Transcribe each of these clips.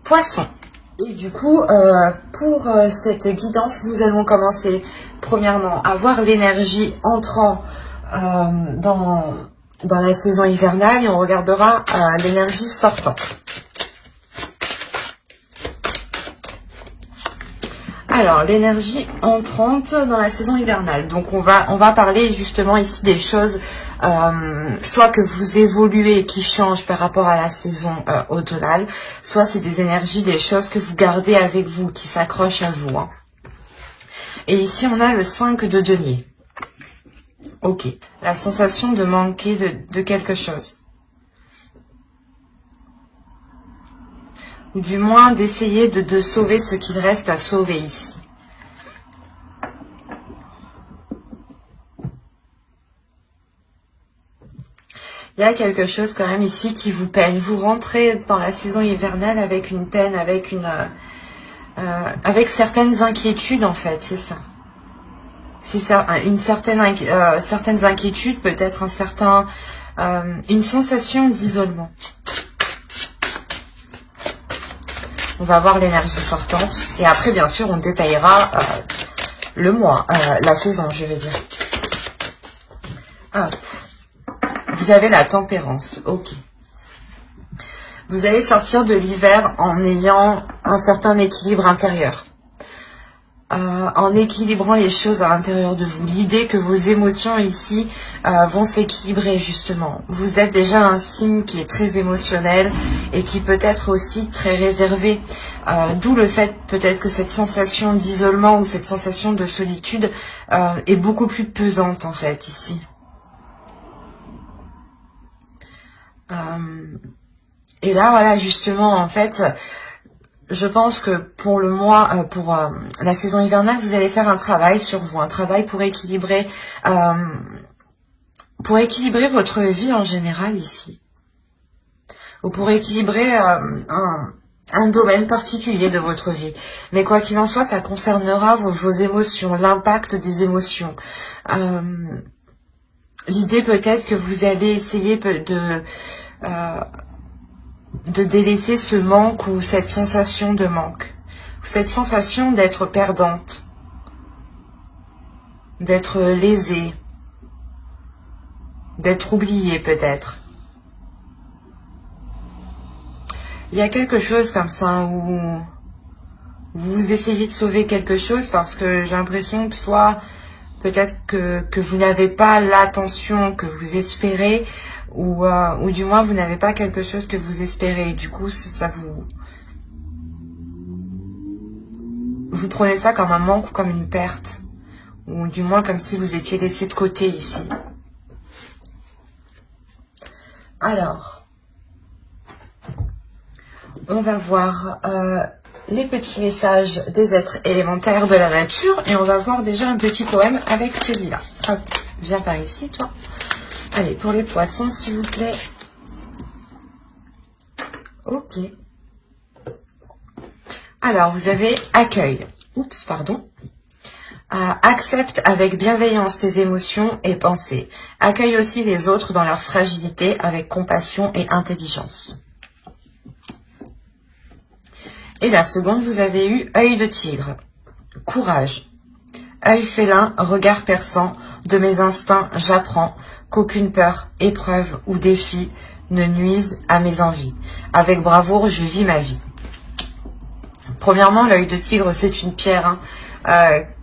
Poisson. Et du coup, pour cette guidance, nous allons commencer premièrement à voir l'énergie entrant dans la saison hivernale et on regardera l'énergie sortant. Alors, l'énergie entrante dans la saison hivernale. Donc, on va parler justement ici des choses, soit que vous évoluez et qui changent par rapport à la saison automnale, soit c'est des énergies, des choses que vous gardez avec vous, qui s'accrochent à vous. Hein. Et ici, on a le 5 de denier. Ok. La sensation de manquer de quelque chose. Ou du moins d'essayer de sauver ce qu'il reste à sauver ici. Il y a quelque chose quand même ici qui vous peine. Vous rentrez dans la saison hivernale avec une peine, avec certaines inquiétudes en fait, c'est ça. C'est ça, certaines inquiétudes, peut-être une sensation d'isolement. On va voir l'énergie sortante. Et après, bien sûr, on détaillera le mois, la saison, je vais dire. Ah, vous avez la tempérance. Ok. Vous allez sortir de l'hiver en ayant un certain équilibre intérieur. En équilibrant les choses à l'intérieur de vous. L'idée que vos émotions ici vont s'équilibrer justement. Vous êtes déjà un signe qui est très émotionnel et qui peut être aussi très réservé. D'où le fait peut-être que cette sensation d'isolement ou cette sensation de solitude est beaucoup plus pesante en fait ici. Et là voilà justement en fait... Je pense que pour le mois, la saison hivernale, vous allez faire un travail sur vous, un travail pour équilibrer votre vie en général ici, ou pour équilibrer un domaine particulier de votre vie. Mais quoi qu'il en soit, ça concernera vos émotions, l'impact des émotions. L'idée peut-être que vous allez essayer de délaisser ce manque ou cette sensation de manque, ou cette sensation d'être perdante, d'être lésée, d'être oubliée peut-être. Il y a quelque chose comme ça où vous essayez de sauver quelque chose parce que j'ai l'impression que soit peut-être que vous n'avez pas l'attention que vous espérez, ou du moins vous n'avez pas quelque chose que vous espérez. Du coup, vous prenez ça comme un manque ou comme une perte, ou du moins comme si vous étiez laissé de côté ici. Alors, on va voir les petits messages des êtres élémentaires de la nature et on va voir déjà un petit poème avec celui-là. Hop, viens par ici, toi. Allez, pour les poissons, s'il vous plaît. Ok. Alors, vous avez accueil. Oups, pardon. Accepte avec bienveillance tes émotions et pensées. Accueille aussi les autres dans leur fragilité avec compassion et intelligence. Et la seconde, vous avez eu œil de tigre. Courage. Œil félin, regard perçant, de mes instincts j'apprends qu'aucune peur, épreuve ou défi ne nuise à mes envies. Avec bravoure, je vis ma vie. Premièrement, l'œil de tigre, c'est une pierre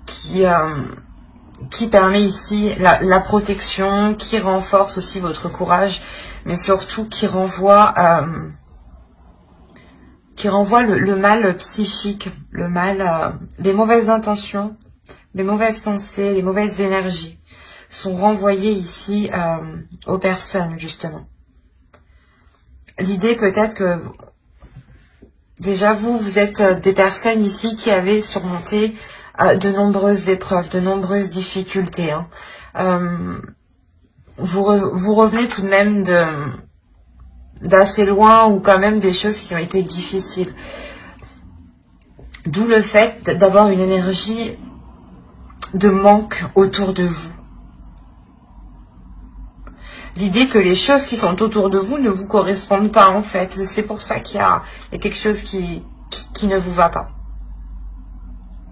qui permet ici la protection, qui renforce aussi votre courage, mais surtout qui renvoie le mal psychique, le mal, les mauvaises intentions, les mauvaises pensées, les mauvaises énergies sont renvoyées ici aux personnes, justement. L'idée peut-être que déjà vous êtes des personnes ici qui avez surmonté de nombreuses épreuves, de nombreuses difficultés. Hein. Vous revenez tout de même d'assez loin ou quand même des choses qui ont été difficiles. D'où le fait d'avoir une énergie de manque autour de vous. l'idée que les choses qui sont autour de vous ne vous correspondent pas en fait. C'est pour ça qu'il y a quelque chose qui ne vous va pas.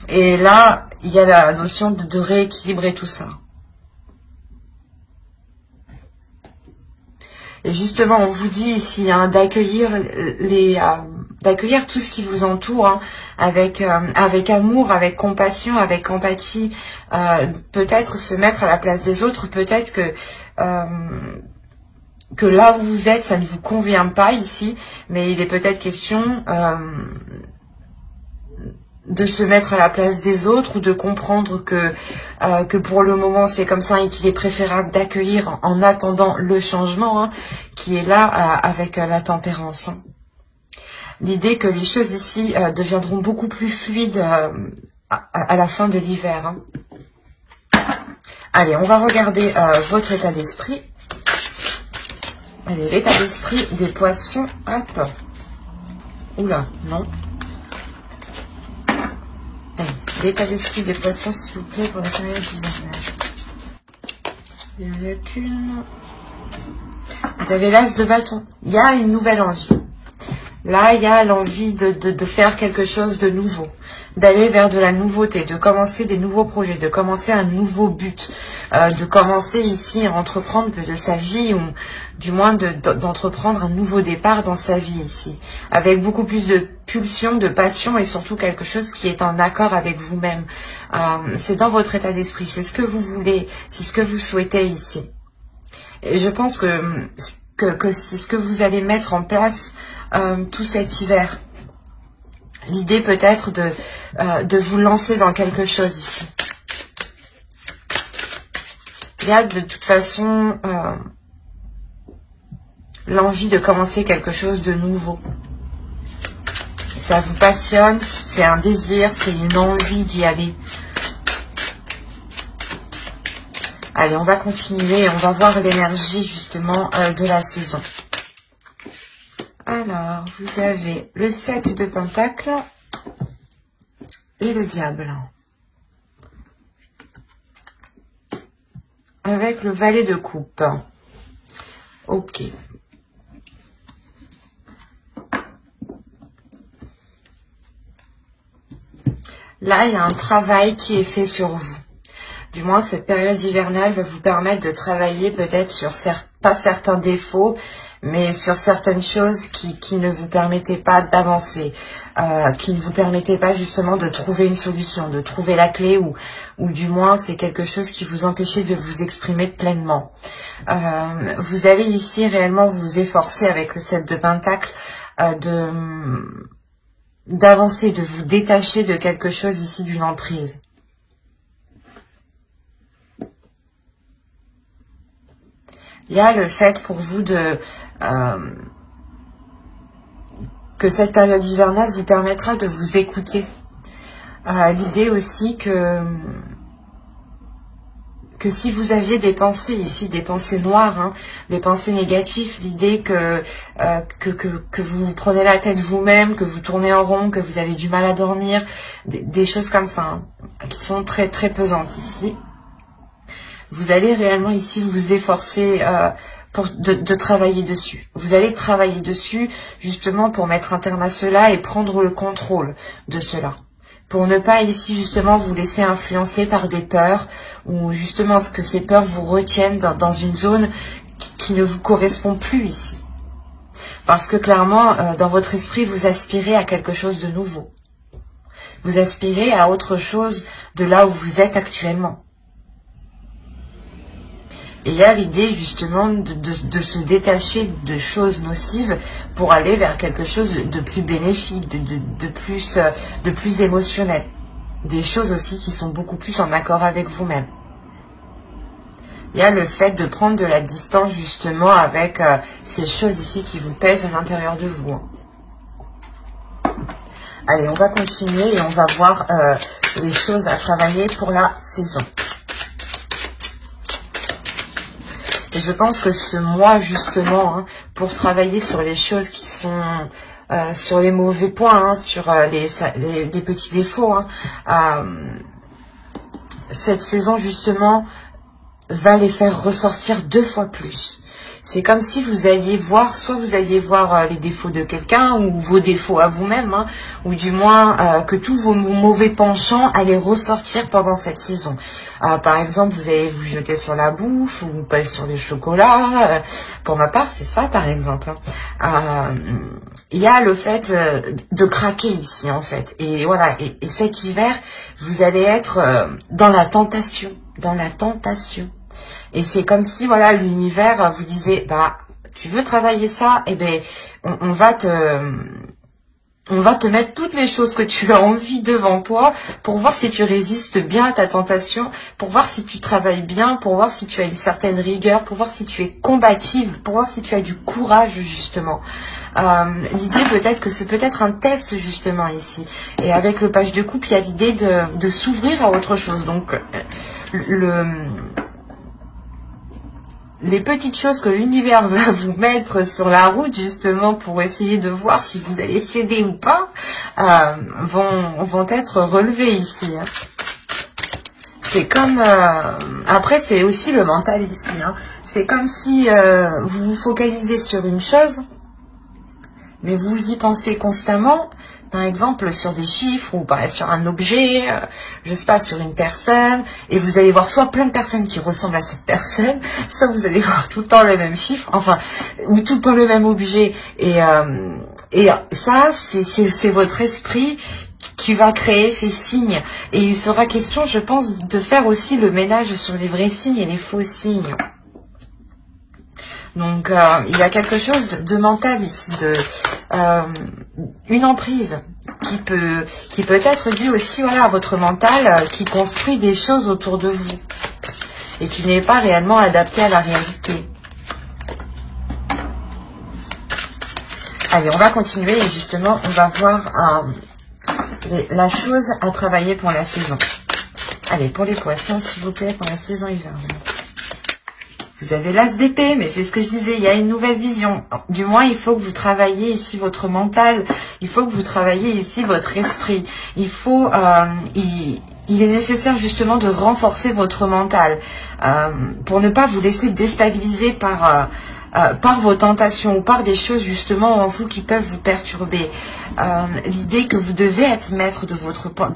Et là, il y a la notion de rééquilibrer tout ça. Et justement, on vous dit ici hein, d'accueillir d'accueillir tout ce qui vous entoure hein, avec amour, avec compassion, avec empathie. Peut-être se mettre à la place des autres. Peut-être que là où vous êtes, ça ne vous convient pas ici, mais il est peut-être question de se mettre à la place des autres ou de comprendre que pour le moment c'est comme ça et qu'il est préférable d'accueillir en attendant le changement hein, qui est là avec la tempérance. Hein. L'idée que les choses ici deviendront beaucoup plus fluides à la fin de l'hiver. Hein. Allez, on va regarder votre état d'esprit. Allez, l'état d'esprit des poissons. Hop. Oula, non. L'état d'esprit des poissons, s'il vous plaît, pour la période hivernale. Il n'y en a qu'une. Vous avez l'as de bâton. Il y a une nouvelle envie. Là, il y a l'envie de faire quelque chose de nouveau, d'aller vers de la nouveauté, de commencer des nouveaux projets, de commencer un nouveau but, de commencer ici à entreprendre de sa vie ou du moins d'entreprendre un nouveau départ dans sa vie ici, avec beaucoup plus de pulsion, de passion et surtout quelque chose qui est en accord avec vous-même. C'est dans votre état d'esprit, c'est ce que vous voulez, c'est ce que vous souhaitez ici. Et je pense que c'est ce que vous allez mettre en place tout cet hiver. L'idée peut-être de vous lancer dans quelque chose ici. Il y a de toute façon l'envie de commencer quelque chose de nouveau. Ça vous passionne, c'est un désir, c'est une envie d'y aller. Allez, on va continuer, on va voir l'énergie justement de la saison. Alors, vous avez le 7 de Pentacles et le diable. Avec le valet de coupe. Ok. Là, il y a un travail qui est fait sur vous. Du moins, cette période hivernale va vous permettre de travailler peut-être sur pas certains défauts, mais sur certaines choses qui ne vous permettaient pas d'avancer, qui ne vous permettaient pas justement de trouver une solution, de trouver la clé, ou du moins c'est quelque chose qui vous empêchait de vous exprimer pleinement. Vous allez ici réellement vous efforcer avec le 7 de Pentacles d'avancer, de vous détacher de quelque chose ici, d'une emprise. Il y a le fait pour vous que cette période hivernale vous permettra de vous écouter. L'idée aussi que si vous aviez des pensées ici, des pensées noires, hein, des pensées négatives, l'idée que vous vous prenez la tête vous-même, que vous tournez en rond, que vous avez du mal à dormir, des choses comme ça, hein, qui sont très très pesantes ici. Vous allez réellement ici vous efforcer de travailler dessus. Vous allez travailler dessus justement pour mettre un terme à cela et prendre le contrôle de cela. Pour ne pas ici justement vous laisser influencer par des peurs ou justement ce que ces peurs vous retiennent dans une zone qui ne vous correspond plus ici. Parce que clairement, dans votre esprit, vous aspirez à quelque chose de nouveau. Vous aspirez à autre chose de là où vous êtes actuellement. Et il y a l'idée justement de se détacher de choses nocives pour aller vers quelque chose de plus bénéfique, de plus émotionnel. Des choses aussi qui sont beaucoup plus en accord avec vous-même. Il y a le fait de prendre de la distance justement avec ces choses ici qui vous pèsent à l'intérieur de vous. Allez, on va continuer et on va voir les choses à travailler pour la saison. Et je pense que ce mois, justement, hein, pour travailler sur les choses qui sont sur les mauvais points, hein, sur les petits défauts, hein, cette saison, justement, va les faire ressortir 2 fois plus. C'est comme si vous alliez voir, soit vous alliez voir les défauts de quelqu'un ou vos défauts à vous-même, hein, ou du moins que tous vos mauvais penchants allaient ressortir pendant cette saison. Par exemple, vous allez vous jeter sur la bouffe ou pas sur le chocolat. Pour ma part, c'est ça par exemple. Il y a le fait de craquer ici en fait. Et voilà, et cet hiver, vous allez être dans la tentation, Et c'est comme si, voilà, l'univers vous disait, bah, tu veux travailler ça, eh ben, on va te mettre toutes les choses que tu as envie devant toi pour voir si tu résistes bien à ta tentation, pour voir si tu travailles bien, pour voir si tu as une certaine rigueur, pour voir si tu es combative, pour voir si tu as du courage, justement. L'idée peut-être que c'est peut-être un test, justement, ici. Et avec le page de coupe, il y a l'idée de s'ouvrir à autre chose. Donc, les petites choses que l'univers va vous mettre sur la route, justement, pour essayer de voir si vous allez céder ou pas, vont être relevées ici. Hein. C'est comme... après, c'est aussi le mental ici. Hein. C'est comme si vous vous focalisez sur une chose, mais vous y pensez constamment, par exemple sur des chiffres ou sur un objet, je sais pas, sur une personne, et vous allez voir soit plein de personnes qui ressemblent à cette personne, soit vous allez voir tout le temps le même chiffre, enfin, ou tout le temps le même objet, et ça, c'est votre esprit qui va créer ces signes, et il sera question, je pense, de faire aussi le ménage sur les vrais signes et les faux signes. Donc, il y a quelque chose de mental ici, une emprise qui peut être due aussi, voilà, à votre mental qui construit des choses autour de vous et qui n'est pas réellement adapté à la réalité. Allez, on va continuer et justement, on va voir la chose à travailler pour la saison. Allez, pour les poissons, s'il vous plaît, pour la saison hivernale. Vous avez l'as d'épée, mais c'est ce que je disais, il y a une nouvelle vision. Du moins, il faut que vous travailliez ici votre mental, il faut que vous travailliez ici votre esprit. Il est nécessaire justement de renforcer votre mental pour ne pas vous laisser déstabiliser par vos tentations ou par des choses justement en vous qui peuvent vous perturber. L'idée que vous devez être maître de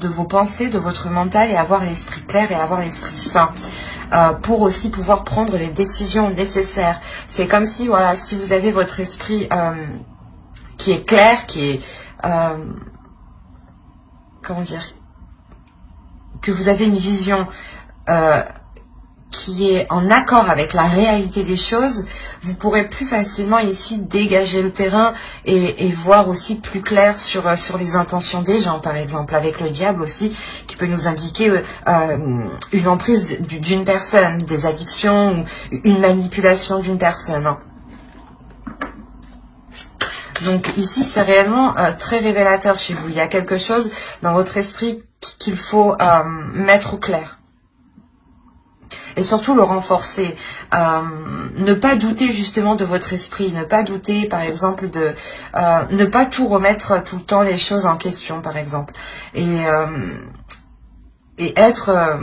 vos pensées, de votre mental et avoir l'esprit clair et avoir l'esprit sain. Pour aussi pouvoir prendre les décisions nécessaires. C'est comme si, voilà, si vous avez votre esprit qui est clair, qui est... comment dire, que vous avez une vision qui est en accord avec la réalité des choses, vous pourrez plus facilement ici dégager le terrain et voir aussi plus clair sur les intentions des gens, par exemple, avec le diable aussi, qui peut nous indiquer une emprise d'une personne, des addictions, ou une manipulation d'une personne. Hein. Donc ici, c'est réellement très révélateur chez vous. Il y a quelque chose dans votre esprit qu'il faut mettre au clair. Et surtout le renforcer. Ne pas douter justement de votre esprit. Ne pas douter, par exemple, ne pas tout remettre tout le temps les choses en question, par exemple. Et être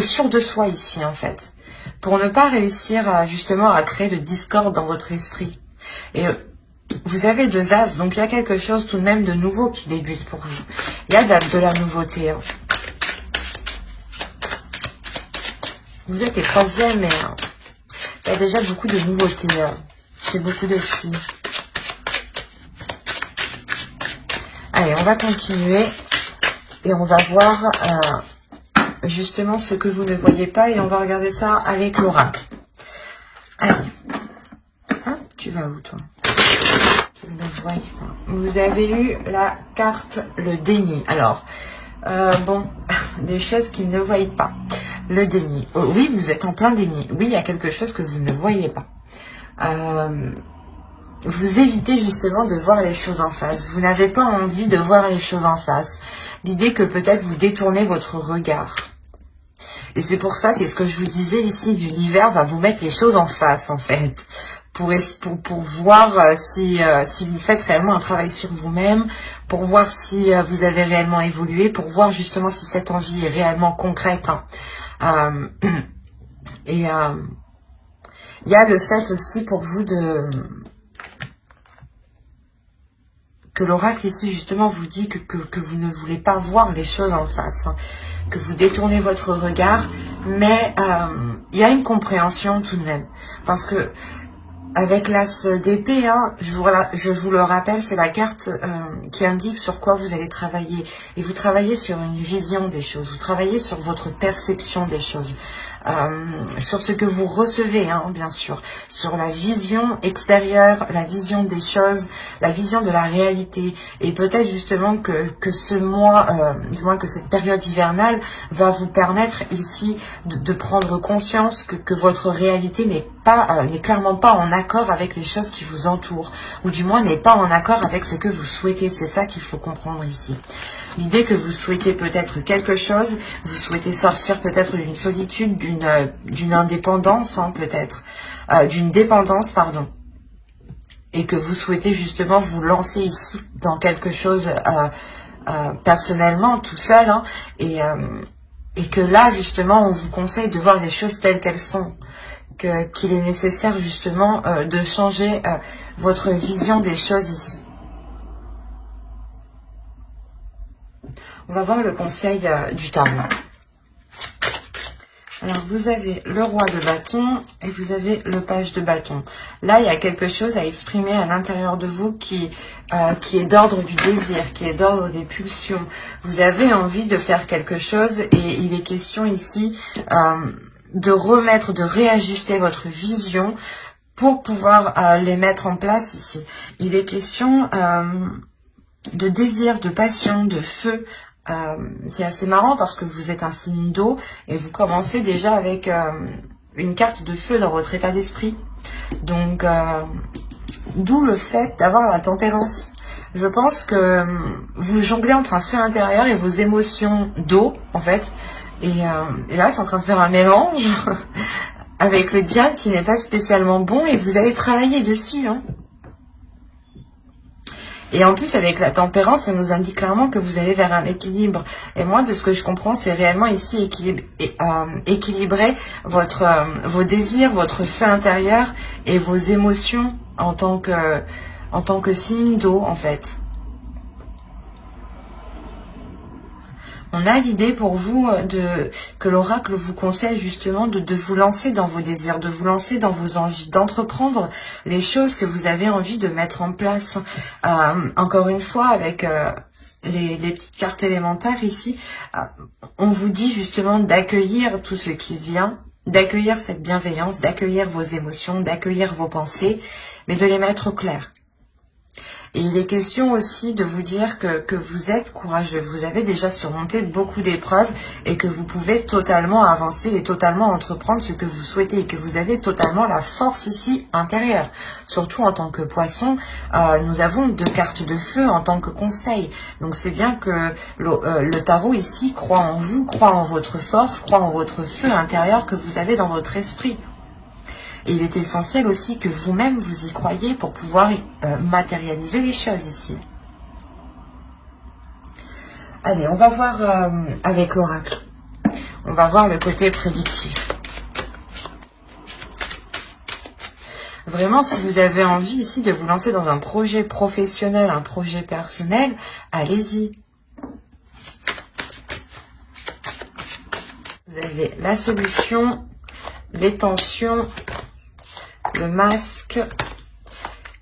sûr de soi ici, en fait. Pour ne pas réussir justement à créer de discorde dans votre esprit. Et vous avez 2 as, donc il y a quelque chose tout de même de nouveau qui débute pour vous. Il y a de la nouveauté. Hein. Vous êtes les 3e, mais il y a déjà beaucoup de nouveautés. C'est beaucoup de signes. Allez, on va continuer et on va voir justement ce que vous ne voyez pas et on va regarder ça avec l'oracle. Allez. Hein, tu vas où, toi? Je ne vois pas. Vous avez eu la carte le déni. Alors, bon, des choses qu'ils ne voient pas. Le déni. Oh, oui, vous êtes en plein déni. Oui, il y a quelque chose que vous ne voyez pas. Vous évitez justement de voir les choses en face. Vous n'avez pas envie de voir les choses en face. L'idée que peut-être vous détournez votre regard. Et c'est pour ça, c'est ce que je vous disais ici, l'univers va vous mettre les choses en face, en fait. pour voir si vous faites réellement un travail sur vous-même, pour voir si vous avez réellement évolué, pour voir justement si cette envie est réellement concrète. Hein. Et il y a le fait aussi pour vous que l'oracle ici justement vous dit que vous ne voulez pas voir les choses en face, hein, que vous détournez votre regard, mais il y a une compréhension tout de même, parce que avec l'as d'épée, hein, je vous le rappelle, c'est la carte qui indique sur quoi vous allez travailler. Et vous travaillez sur une vision des choses, vous travaillez sur votre perception des choses, sur ce que vous recevez, hein, bien sûr, sur la vision extérieure, la vision des choses, la vision de la réalité. Et peut-être justement que ce mois, du moins que cette période hivernale, va vous permettre ici de prendre conscience que votre réalité n'est clairement pas en accord avec les choses qui vous entourent, ou du moins n'est pas en accord avec ce que vous souhaitez. C'est ça qu'il faut comprendre ici. L'idée que vous souhaitez peut-être quelque chose, vous souhaitez sortir peut-être d'une solitude, d'une indépendance, hein, peut-être, d'une dépendance, pardon, et que vous souhaitez justement vous lancer ici dans quelque chose personnellement, tout seul, hein, et que là, justement, on vous conseille de voir les choses telles qu'elles sont, qu'il est nécessaire justement de changer votre vision des choses ici. On va voir le conseil du tarot. Alors, vous avez le roi de bâton et vous avez le page de bâton. Là, il y a quelque chose à exprimer à l'intérieur de vous qui est d'ordre du désir, qui est d'ordre des pulsions. Vous avez envie de faire quelque chose et il est question ici de remettre, de réajuster votre vision pour pouvoir les mettre en place ici. Il est question de désir, de passion, de feu. C'est assez marrant parce que vous êtes un signe d'eau et vous commencez déjà avec une carte de feu dans votre état d'esprit. Donc, d'où le fait d'avoir la tempérance. Je pense que vous jonglez entre un feu intérieur et vos émotions d'eau, en fait. Et là, c'est en train de faire un mélange avec le diable qui n'est pas spécialement bon et vous allez travailler dessus. Hein. Et en plus, avec la tempérance, ça nous indique clairement que vous allez vers un équilibre. Et moi, de ce que je comprends, c'est réellement ici équilibrer vos désirs, votre feu intérieur et vos émotions en tant que signe d'eau, en fait. On a l'idée pour vous que l'oracle vous conseille justement de vous lancer dans vos désirs, de vous lancer dans vos envies, d'entreprendre les choses que vous avez envie de mettre en place. Encore une fois, avec les petites cartes élémentaires ici, on vous dit justement d'accueillir tout ce qui vient, d'accueillir cette bienveillance, d'accueillir vos émotions, d'accueillir vos pensées, mais de les mettre au clair. Et il est question aussi de vous dire que vous êtes courageux, vous avez déjà surmonté beaucoup d'épreuves et que vous pouvez totalement avancer et totalement entreprendre ce que vous souhaitez et que vous avez totalement la force ici intérieure. Surtout en tant que poisson, nous avons 2 cartes de feu en tant que conseil. Donc c'est bien que le tarot ici croit en vous, croit en votre force, croit en votre feu intérieur que vous avez dans votre esprit. Et il est essentiel aussi que vous-même vous y croyez pour pouvoir matérialiser les choses ici. Allez, on va voir avec l'oracle. On va voir le côté prédictif. Vraiment, si vous avez envie ici de vous lancer dans un projet professionnel, un projet personnel, allez-y. Vous avez la solution, les tensions, le masque,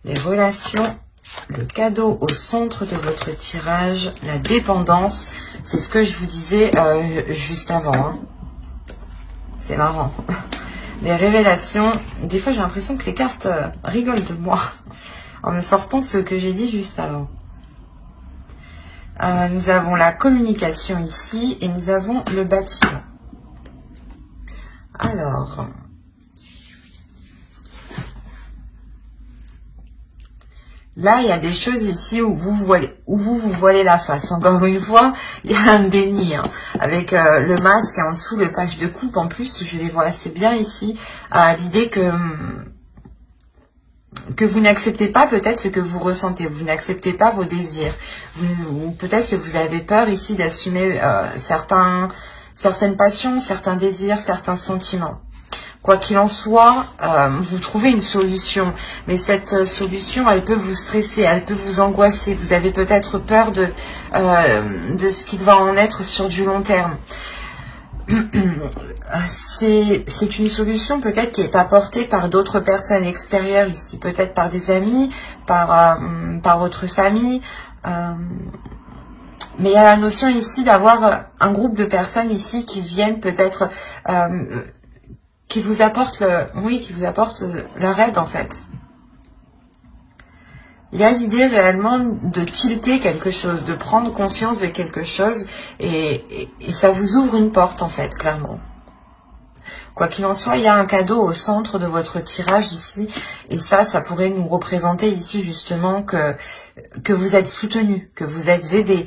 les relations, le cadeau au centre de votre tirage, la dépendance. C'est ce que je vous disais juste avant. Hein. C'est marrant. Les révélations. Des fois, j'ai l'impression que les cartes rigolent de moi en me sortant ce que j'ai dit juste avant. Nous avons la communication ici et nous avons le bâtiment. Alors... Là, il y a des choses ici où vous vous voilez la face. Encore une fois, il y a un déni. Hein, avec le masque et en dessous le page de coupe. En plus, je les vois assez bien ici. L'idée que que vous n'acceptez pas peut-être ce que vous ressentez, vous n'acceptez pas vos désirs, ou peut-être que vous avez peur ici d'assumer certaines passions, certains désirs, certains sentiments. Quoi qu'il en soit, vous trouvez une solution, mais cette solution, elle peut vous stresser, elle peut vous angoisser. Vous avez peut-être peur de ce qu'il va en être sur du long terme. C'est une solution peut-être qui est apportée par d'autres personnes extérieures ici, peut-être par des amis, par votre famille. Mais il y a la notion ici d'avoir un groupe de personnes ici qui viennent peut-être... qui vous apporte leur aide en fait. Il y a l'idée réellement de tilter quelque chose, de prendre conscience de quelque chose et ça vous ouvre une porte en fait, clairement. Quoi qu'il en soit, il y a un cadeau au centre de votre tirage ici et ça pourrait nous représenter ici justement que vous êtes soutenu, que vous êtes aidé,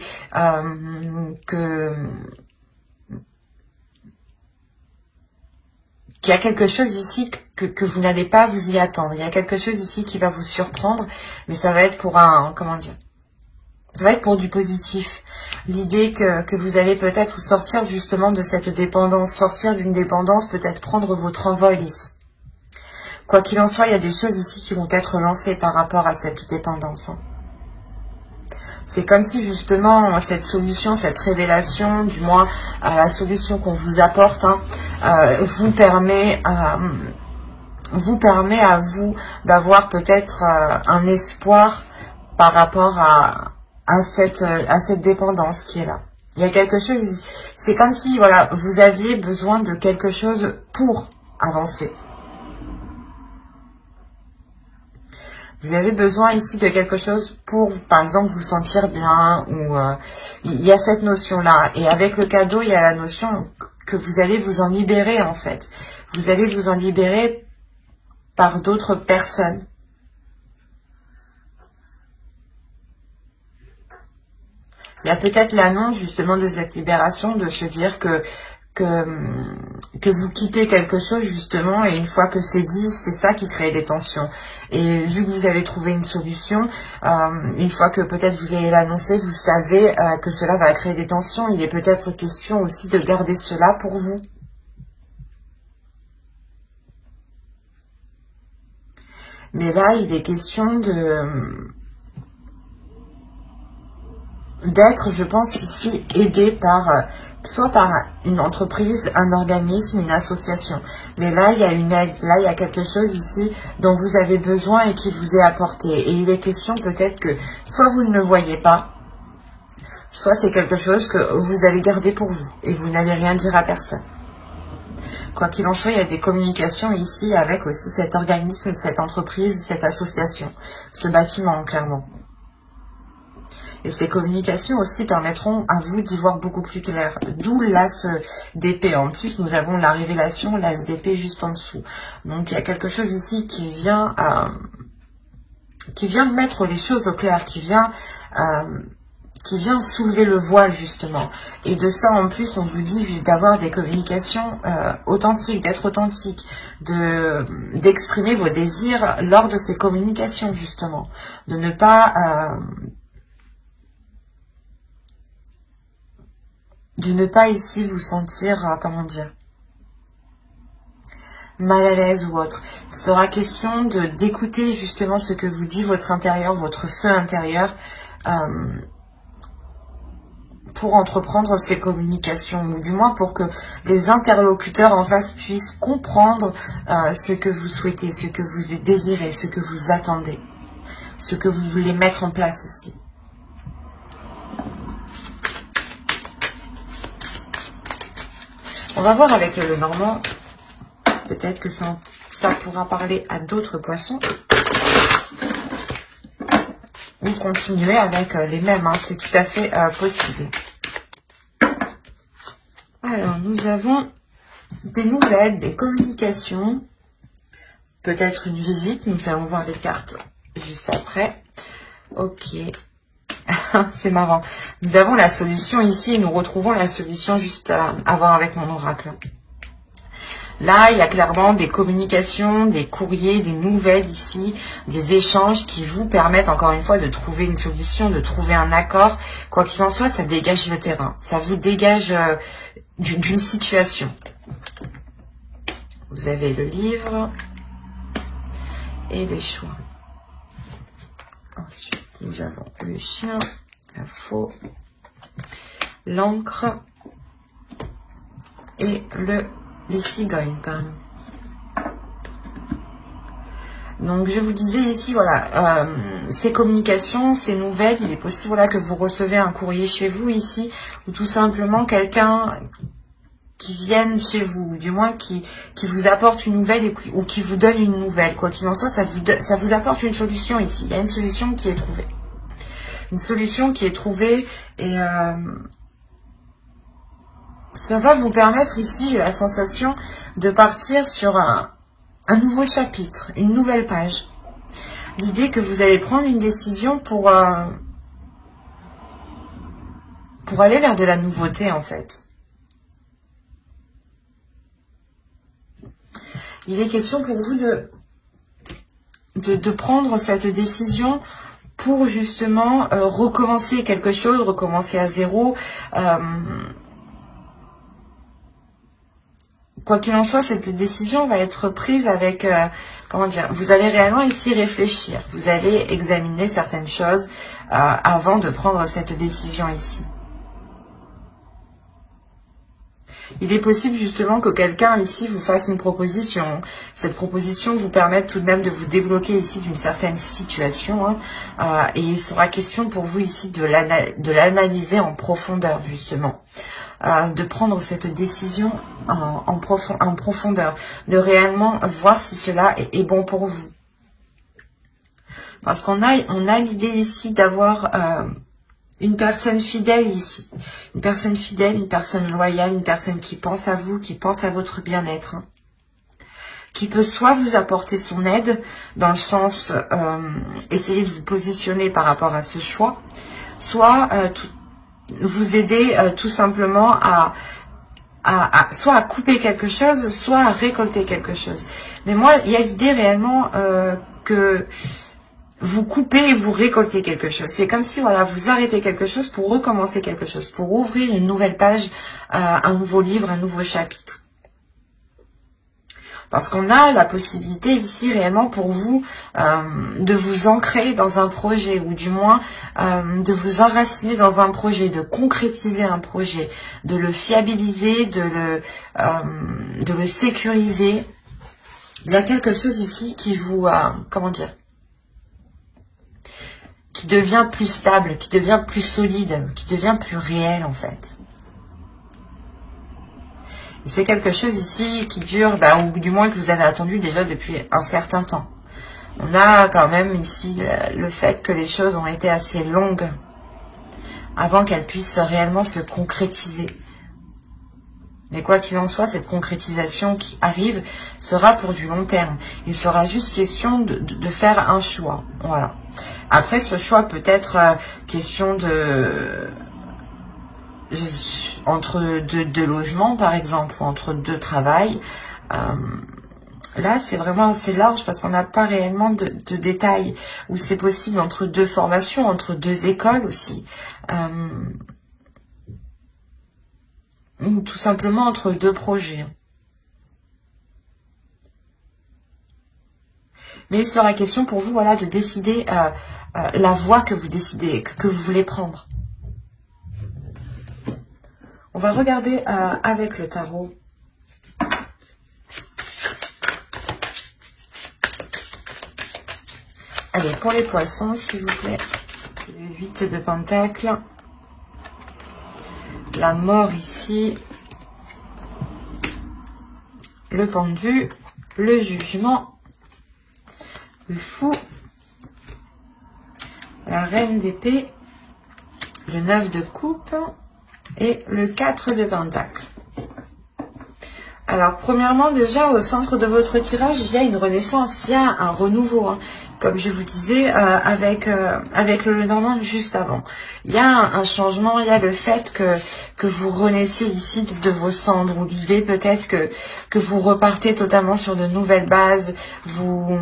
qu'il y a quelque chose ici que vous n'allez pas vous y attendre. Il y a quelque chose ici qui va vous surprendre, mais ça va être pour ça va être pour du positif. L'idée que vous allez peut-être sortir justement de cette dépendance, sortir d'une dépendance, peut-être prendre votre envol ici. Quoi qu'il en soit, il y a des choses ici qui vont être lancées par rapport à cette dépendance. C'est comme si justement cette solution, cette révélation, du moins la solution qu'on vous apporte, vous permet à vous d'avoir peut-être un espoir par rapport à cette dépendance qui est là. Il y a quelque chose, c'est comme si voilà, vous aviez besoin de quelque chose pour avancer. Vous avez besoin ici de quelque chose pour, par exemple, vous sentir bien, ou il y a cette notion-là. Et avec le cadeau, il y a la notion que vous allez vous en libérer, en fait. Vous allez vous en libérer par d'autres personnes. Il y a peut-être l'annonce, justement, de cette libération, de se dire que vous quittez quelque chose justement et une fois que c'est dit, c'est ça qui crée des tensions. Et vu que vous avez trouvé une solution, une fois que peut-être vous allez l'annoncer, vous savez que cela va créer des tensions. Il est peut-être question aussi de garder cela pour vous. Mais là, il est question d'être, je pense, ici aidé par soit par une entreprise, un organisme, une association. Mais là, il y a une aide, là, il y a quelque chose ici dont vous avez besoin et qui vous est apporté. Et il est question peut-être que soit vous ne le voyez pas, soit c'est quelque chose que vous allez garder pour vous et vous n'allez rien dire à personne. Quoi qu'il en soit, il y a des communications ici avec aussi cet organisme, cette entreprise, cette association, ce bâtiment, clairement. Et ces communications aussi permettront à vous d'y voir beaucoup plus clair. D'où l'as d'épée. En plus, nous avons la révélation, l'as d'épée juste en dessous. Donc, il y a quelque chose ici qui vient mettre les choses au clair, qui vient soulever le voile, justement. Et de ça, en plus, on vous dit d'avoir des communications authentiques, d'être authentique, d'exprimer vos désirs lors de ces communications, justement. De ne pas... de ne pas ici vous sentir, comment dire, mal à l'aise ou autre. Il sera question d'écouter justement ce que vous dit votre intérieur, votre feu intérieur, pour entreprendre ces communications, ou du moins pour que les interlocuteurs en face puissent comprendre ce que vous souhaitez, ce que vous désirez, ce que vous attendez, ce que vous voulez mettre en place ici. On va voir avec le Normand. Peut-être que ça pourra parler à d'autres poissons. Ou continuer avec les mêmes. Hein, c'est tout à fait possible. Alors, nous avons des nouvelles, des communications. Peut-être une visite. Nous allons voir les cartes juste après. Ok. C'est marrant. Nous avons la solution ici et nous retrouvons la solution juste à voir avec mon oracle. Là, il y a clairement des communications, des courriers, des nouvelles ici, des échanges qui vous permettent encore une fois de trouver une solution, de trouver un accord. Quoi qu'il en soit, ça dégage le terrain. Ça vous dégage d'une situation. Vous avez le livre et les choix. Ensuite, nous avons le chien, la faux, l'encre et les cigognes, pardon. Donc je vous disais ici, voilà, ces communications, ces nouvelles, il est possible voilà, que vous recevez un courrier chez vous ici, ou tout simplement quelqu'un qui vienne chez vous, ou du moins qui vous apporte une nouvelle ou qui vous donne une nouvelle. Quoi qu'il en soit, ça vous apporte une solution ici. Il y a une solution qui est trouvée. Une solution qui est trouvée et ça va vous permettre ici, j'ai la sensation, de partir sur un nouveau chapitre, une nouvelle page. L'idée que vous allez prendre une décision pour aller vers de la nouveauté en fait. Il est question pour vous de prendre cette décision pour justement recommencer quelque chose, recommencer à zéro. Quoi qu'il en soit, cette décision va être prise avec, comment dire, vous allez réellement ici réfléchir. Vous allez examiner certaines choses avant de prendre cette décision ici. Il est possible justement que quelqu'un ici vous fasse une proposition. Cette proposition vous permette tout de même de vous débloquer ici d'une certaine situation. Et il sera question pour vous ici de l'analyser en profondeur justement. De prendre cette décision en profondeur. De réellement voir si cela est bon pour vous. Parce qu'on a l'idée ici d'avoir... une personne fidèle ici, une personne fidèle, une personne loyale, une personne qui pense à vous, qui pense à votre bien-être, qui peut soit vous apporter son aide, dans le sens essayer de vous positionner par rapport à ce choix, soit vous aider tout simplement soit à couper quelque chose, soit à récolter quelque chose. Mais moi, il y a l'idée réellement que vous coupez et vous récoltez quelque chose. C'est comme si voilà, vous arrêtez quelque chose pour recommencer quelque chose, pour ouvrir une nouvelle page, un nouveau livre, un nouveau chapitre. Parce qu'on a la possibilité ici réellement pour vous de vous ancrer dans un projet, ou du moins de vous enraciner dans un projet, de concrétiser un projet, de le fiabiliser, de le sécuriser. Il y a quelque chose ici qui vous, comment dire, qui devient plus stable, qui devient plus solide, qui devient plus réel en fait. C'est quelque chose ici qui dure, ou du moins que vous avez attendu déjà depuis un certain temps. On a quand même ici le fait que les choses ont été assez longues avant qu'elles puissent réellement se concrétiser. Mais quoi qu'il en soit, cette concrétisation qui arrive sera pour du long terme. Il sera juste question de faire un choix. Voilà. Après, ce choix peut être question entre deux logements, par exemple, ou entre deux travails. Là, c'est vraiment assez large parce qu'on n'a pas réellement de détails. Ou c'est possible entre deux formations, entre deux écoles aussi. Ou tout simplement entre deux projets. Mais il sera question pour vous, voilà, de décider la voie que vous décidez, que vous voulez prendre. On va regarder avec le tarot. Allez, pour les poissons, s'il vous plaît. Le 8 de Pentacles. La mort ici. Le pendu. Le jugement. Le fou. La reine d'épée. Le 9 de coupe. Et le 4 de Pentacles. Alors, premièrement, déjà, au centre de votre tirage, il y a une renaissance, il y a un renouveau, hein, comme je vous disais, avec le Lenormand juste avant. Il y a un changement, il y a le fait que vous renaissez ici de vos cendres, ou l'idée peut-être que vous repartez totalement sur de nouvelles bases, vous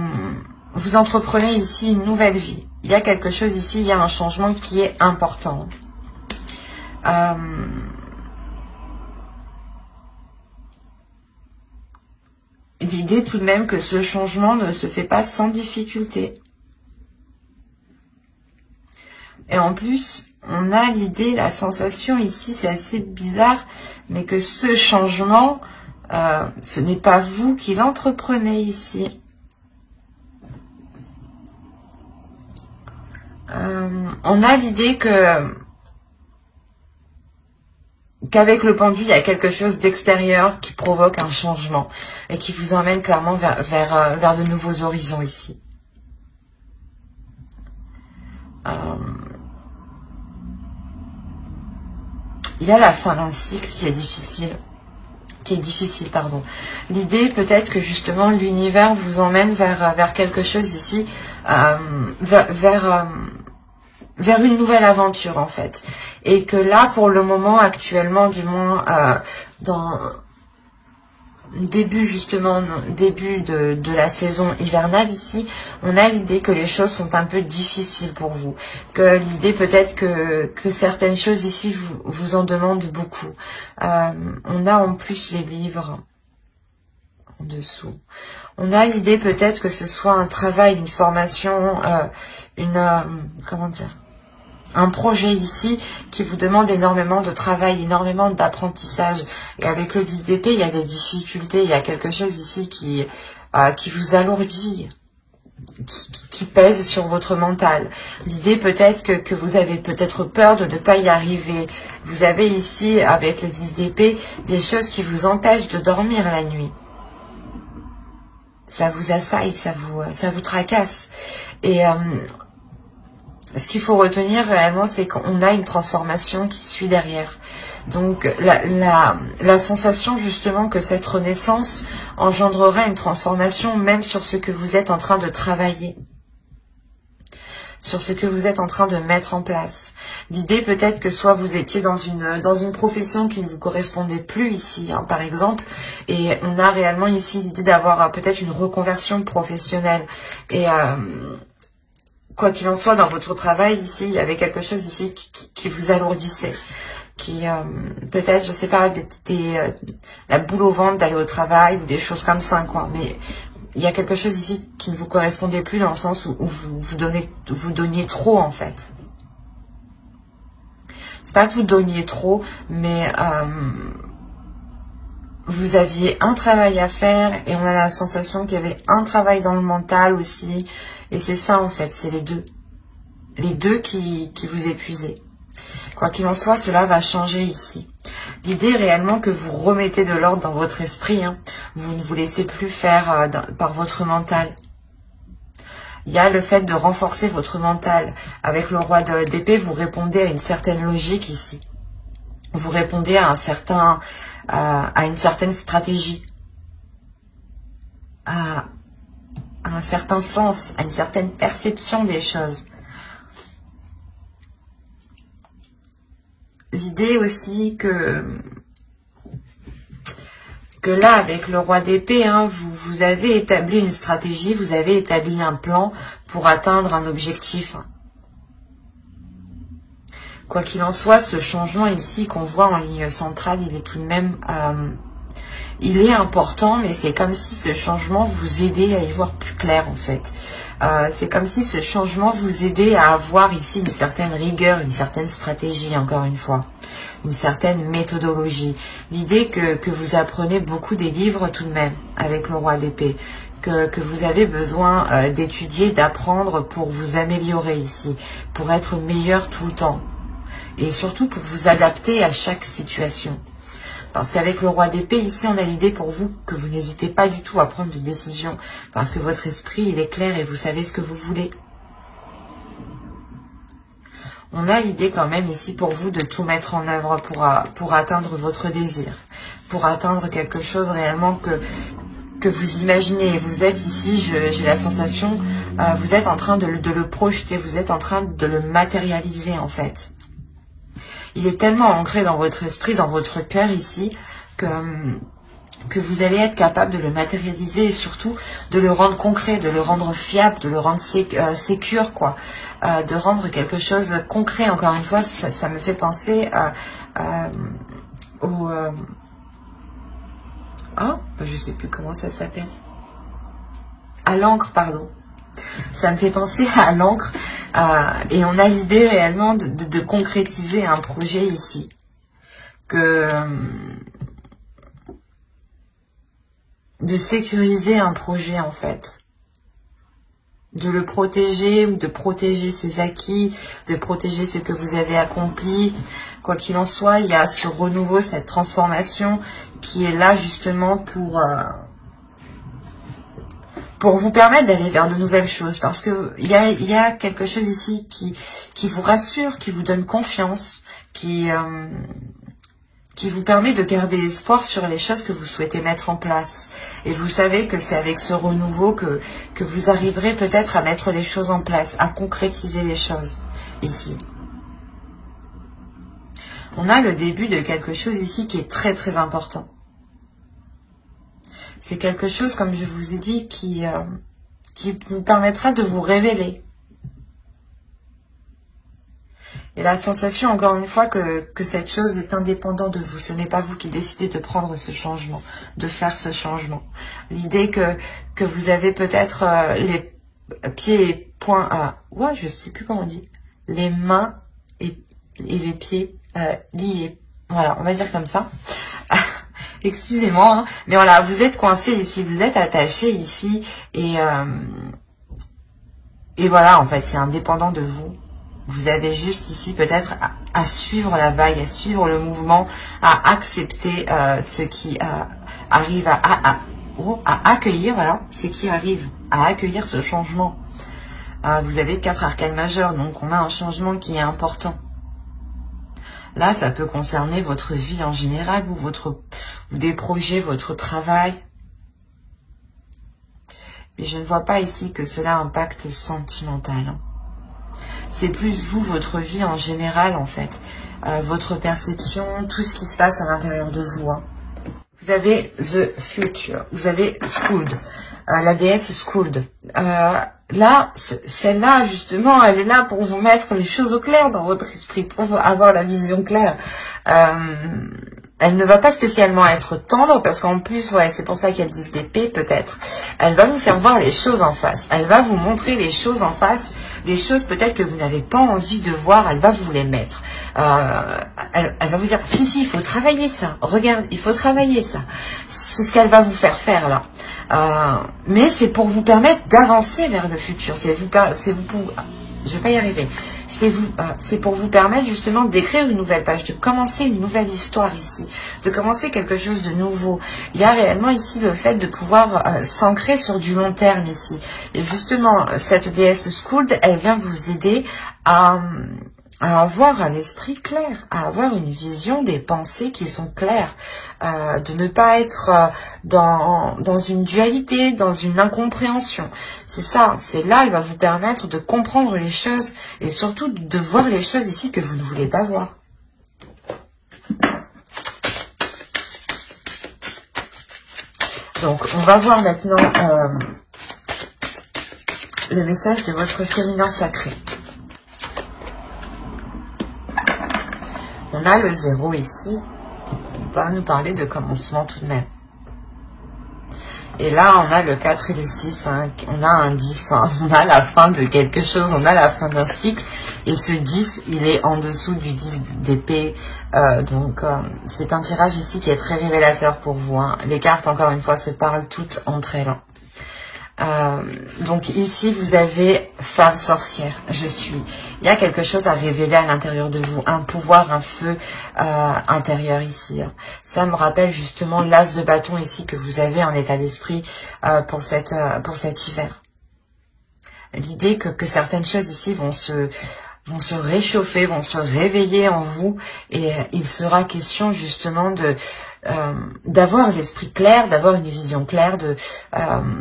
entreprenez ici une nouvelle vie. Il y a quelque chose ici, il y a un changement qui est important. L'idée tout de même que ce changement ne se fait pas sans difficulté. Et en plus, on a l'idée, la sensation ici, c'est assez bizarre, mais que ce changement, ce n'est pas vous qui l'entreprenez ici. On a l'idée qu'avec le pendu, il y a quelque chose d'extérieur qui provoque un changement et qui vous emmène clairement vers de nouveaux horizons ici. Il y a la fin d'un cycle qui est difficile. Pardon. L'idée peut-être que justement l'univers vous emmène vers quelque chose ici, vers une nouvelle aventure en fait. Et que là, pour le moment, actuellement, du moins, dans début de la saison hivernale ici, on a l'idée que les choses sont un peu difficiles pour vous. Que l'idée peut-être que certaines choses ici vous en demandent beaucoup. On a en plus les livres en dessous. On a l'idée peut-être que ce soit un travail, une formation, comment dire, un projet ici qui vous demande énormément de travail, énormément d'apprentissage. Et avec le 10 d'épée, il y a des difficultés, il y a quelque chose ici qui vous alourdit, qui pèse sur votre mental. L'idée peut-être que vous avez peut-être peur de ne pas y arriver. Vous avez ici, avec le 10 d'épée, des choses qui vous empêchent de dormir la nuit. Ça vous assaille, ça vous tracasse. Et ce qu'il faut retenir réellement, c'est qu'on a une transformation qui suit derrière. Donc la sensation justement que cette renaissance engendrera une transformation même sur ce que vous êtes en train de travailler, sur ce que vous êtes en train de mettre en place. L'idée peut-être que soit vous étiez dans une profession qui ne vous correspondait plus ici, hein, par exemple, et on a réellement ici l'idée d'avoir peut-être une reconversion professionnelle. Et quoi qu'il en soit, dans votre travail ici, il y avait quelque chose ici qui vous alourdissait, qui peut-être, je sais pas, la boule au ventre d'aller au travail ou des choses comme ça, quoi. Mais il y a quelque chose ici qui ne vous correspondait plus dans le sens où vous donniez trop en fait. C'est pas que vous donniez trop, mais vous aviez un travail à faire et on a la sensation qu'il y avait un travail dans le mental aussi. Et c'est ça en fait, c'est les deux. Les deux qui vous épuisaient. Quoi qu'il en soit, cela va changer ici. L'idée est réellement que vous remettez de l'ordre dans votre esprit. Hein. Vous ne vous laissez plus faire par votre mental. Il y a le fait de renforcer votre mental. Avec le roi d'épée, vous répondez à une certaine logique ici. Vous répondez à une certaine stratégie, à un certain sens, à une certaine perception des choses. L'idée aussi que là, avec le roi d'épée, hein, vous avez établi une stratégie, vous avez établi un plan pour atteindre un objectif. Quoi qu'il en soit, ce changement ici qu'on voit en ligne centrale, il est tout de même... il est important, mais c'est comme si ce changement vous aidait à y voir plus clair en fait. C'est comme si ce changement vous aidait à avoir ici une certaine rigueur, une certaine stratégie, encore une fois, une certaine méthodologie. L'idée que vous apprenez beaucoup des livres tout de même, avec le roi d'épée, que vous avez besoin d'étudier, d'apprendre pour vous améliorer ici, pour être meilleur tout le temps, et surtout pour vous adapter à chaque situation. Parce qu'avec le roi d'épée, ici, on a l'idée pour vous que vous n'hésitez pas du tout à prendre des décisions. Parce que votre esprit, il est clair et vous savez ce que vous voulez. On a l'idée quand même ici pour vous de tout mettre en œuvre pour atteindre votre désir, pour atteindre quelque chose réellement que vous imaginez. Vous êtes ici, j'ai la sensation, vous êtes en train de le projeter, vous êtes en train de le matérialiser en fait. Il est tellement ancré dans votre esprit, dans votre cœur ici, que vous allez être capable de le matérialiser et surtout de le rendre concret, de le rendre fiable, de le rendre sécure, quoi. De rendre quelque chose concret. Encore une fois, ça me fait penser au... je sais plus comment ça s'appelle. À l'encre, pardon. Ça me fait penser à l'encre. Et on a l'idée réellement de concrétiser un projet ici. De sécuriser un projet en fait. De le protéger ou de protéger ses acquis, de protéger ce que vous avez accompli. Quoi qu'il en soit, il y a ce renouveau, cette transformation qui est là justement pour vous permettre d'aller vers de nouvelles choses. Parce que il y a quelque chose ici qui vous rassure, qui vous donne confiance, qui vous permet de garder espoir sur les choses que vous souhaitez mettre en place. Et vous savez que c'est avec ce renouveau que vous arriverez peut-être à mettre les choses en place, à concrétiser les choses ici. On a le début de quelque chose ici qui est très très important. C'est quelque chose, comme je vous ai dit, qui vous permettra de vous révéler. Et la sensation, encore une fois, que cette chose est indépendante de vous. Ce n'est pas vous qui décidez de prendre ce changement, de faire ce changement. L'idée que vous avez peut-être les pieds et poings... je sais plus comment on dit. Les mains et les pieds liés. Voilà, on va dire comme ça. Excusez-moi, hein, mais voilà, vous êtes coincé ici, vous êtes attaché ici. Et voilà, en fait, c'est indépendant de vous. Vous avez juste ici peut-être à suivre la vague, à suivre le mouvement, à accepter ce qui arrive, à accueillir, voilà, ce qui arrive, à accueillir ce changement. Vous avez 4 arcanes majeures, donc on a un changement qui est important. Là, ça peut concerner votre vie en général, ou des projets, votre travail. Mais je ne vois pas ici que cela impacte le sentimental, hein. C'est plus vous, votre vie en général, en fait. Votre perception, tout ce qui se passe à l'intérieur de vous. Hein. Vous avez The Future. Vous avez Skuld. La déesse Skuld. Là, celle-là, justement, elle est là pour vous mettre les choses au clair dans votre esprit, pour avoir la vision claire. Elle ne va pas spécialement être tendre, parce qu'en plus, ouais, c'est pour ça qu'elle dit d'épée, peut-être. Elle va vous faire voir les choses en face. Elle va vous montrer les choses en face, les choses peut-être que vous n'avez pas envie de voir, elle va vous les mettre. Elle va vous dire, si, il faut travailler ça. Regarde, il faut travailler ça. C'est ce qu'elle va vous faire là. Mais c'est pour vous permettre d'avancer vers le futur. Je vais pas y arriver. C'est pour vous permettre justement d'écrire une nouvelle page, de commencer une nouvelle histoire ici, de commencer quelque chose de nouveau. Il y a réellement ici le fait de pouvoir s'ancrer sur du long terme ici. Et justement, cette déesse Skuld, elle vient vous aider à avoir un esprit clair, à avoir une vision des pensées qui sont claires, de ne pas être dans une dualité, dans une incompréhension. C'est ça, c'est là, elle va vous permettre de comprendre les choses et surtout de voir les choses ici que vous ne voulez pas voir. Donc, on va voir maintenant le message de votre féminin sacré. On a le 0 ici, on va nous parler de commencement tout de même. Et là, on a le 4 et le 6, hein. On a un 10, hein. On a la fin de quelque chose, on a la fin d'un cycle. Et ce 10, il est en dessous du 10 d'épée. Donc, c'est un tirage ici qui est très révélateur pour vous. Hein. Les cartes, encore une fois, se parlent toutes entre elles. Donc ici vous avez femme sorcière, je suis. Il y a quelque chose à révéler à l'intérieur de vous, un pouvoir, un feu intérieur ici. Ça me rappelle justement l'as de bâton ici que vous avez en état d'esprit pour cet hiver. L'idée que certaines choses ici vont se vont se réchauffer, vont se réveiller en vous, et il sera question justement de d'avoir l'esprit clair, d'avoir une vision claire,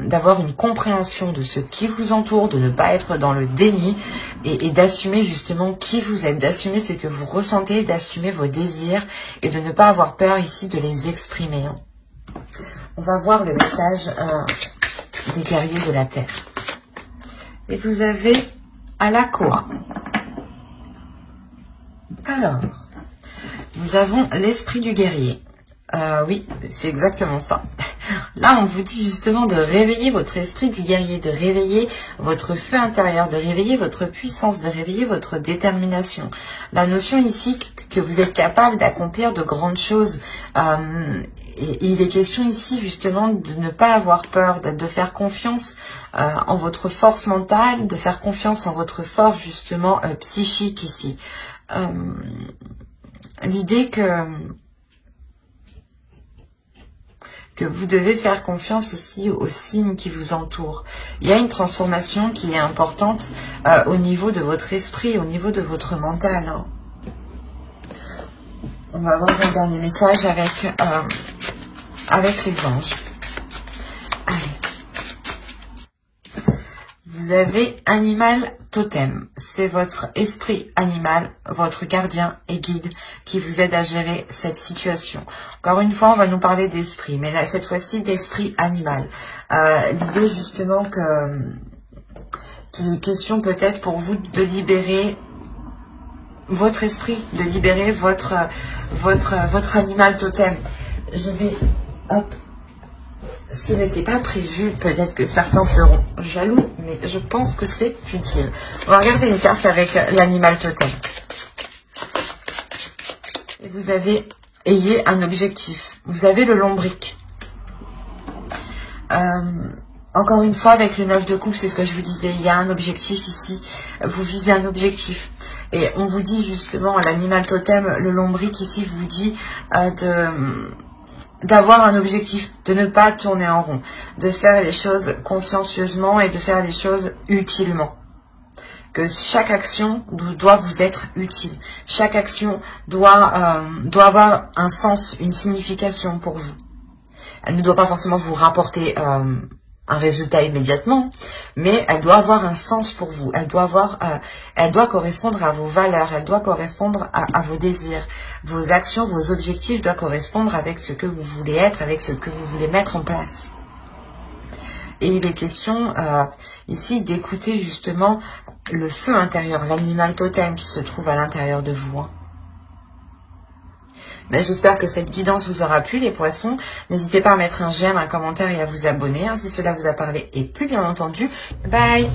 d'avoir une compréhension de ce qui vous entoure, de ne pas être dans le déni et d'assumer justement qui vous êtes, d'assumer ce que vous ressentez, d'assumer vos désirs et de ne pas avoir peur ici de les exprimer. On va voir le message des guerriers de la Terre. Et vous avez Alakoa. Alors, nous avons l'esprit du guerrier. Oui, c'est exactement ça. Là, on vous dit justement de réveiller votre esprit du guerrier, de réveiller votre feu intérieur, de réveiller votre puissance, de réveiller votre détermination. La notion ici que vous êtes capable d'accomplir de grandes choses. Et il est question ici justement de ne pas avoir peur, de faire confiance en votre force mentale, de faire confiance en votre force justement psychique ici. L'idée que vous devez faire confiance aussi aux signes qui vous entourent. Il y a une transformation qui est importante au niveau de votre esprit, au niveau de votre mental. Hein. On va voir un dernier message avec les anges. Allez. Vous avez animal totem. C'est votre esprit animal, votre gardien et guide qui vous aide à gérer cette situation. Encore une fois, on va nous parler d'esprit, mais là, cette fois-ci, d'esprit animal. L'idée justement qu'il est question peut-être pour vous de libérer votre esprit, de libérer votre animal totem. Je vais... Hop. Ce n'était pas prévu, peut-être que certains seront jaloux, mais je pense que c'est utile. On va regarder une carte avec l'animal totem. Et vous ayez un objectif. Vous avez le lombric. Encore une fois, avec le 9 de coupe, c'est ce que je vous disais, il y a un objectif ici. Vous visez un objectif. Et on vous dit justement, l'animal totem, le lombric ici vous dit d'avoir un objectif, de ne pas tourner en rond, de faire les choses consciencieusement et de faire les choses utilement. Que chaque action doit vous être utile. Chaque action doit avoir un sens, une signification pour vous. Elle ne doit pas forcément vous rapporter un résultat immédiatement, mais elle doit avoir un sens pour vous. Elle doit correspondre à vos valeurs, elle doit correspondre à vos désirs. Vos actions, vos objectifs doivent correspondre avec ce que vous voulez être, avec ce que vous voulez mettre en place. Et il est question ici d'écouter justement le feu intérieur, l'animal totem qui se trouve à l'intérieur de vous. Hein. Ben, j'espère que cette guidance vous aura plu, les poissons. N'hésitez pas à mettre un j'aime, un commentaire et à vous abonner hein, si cela vous a parlé. Et plus bien entendu, bye!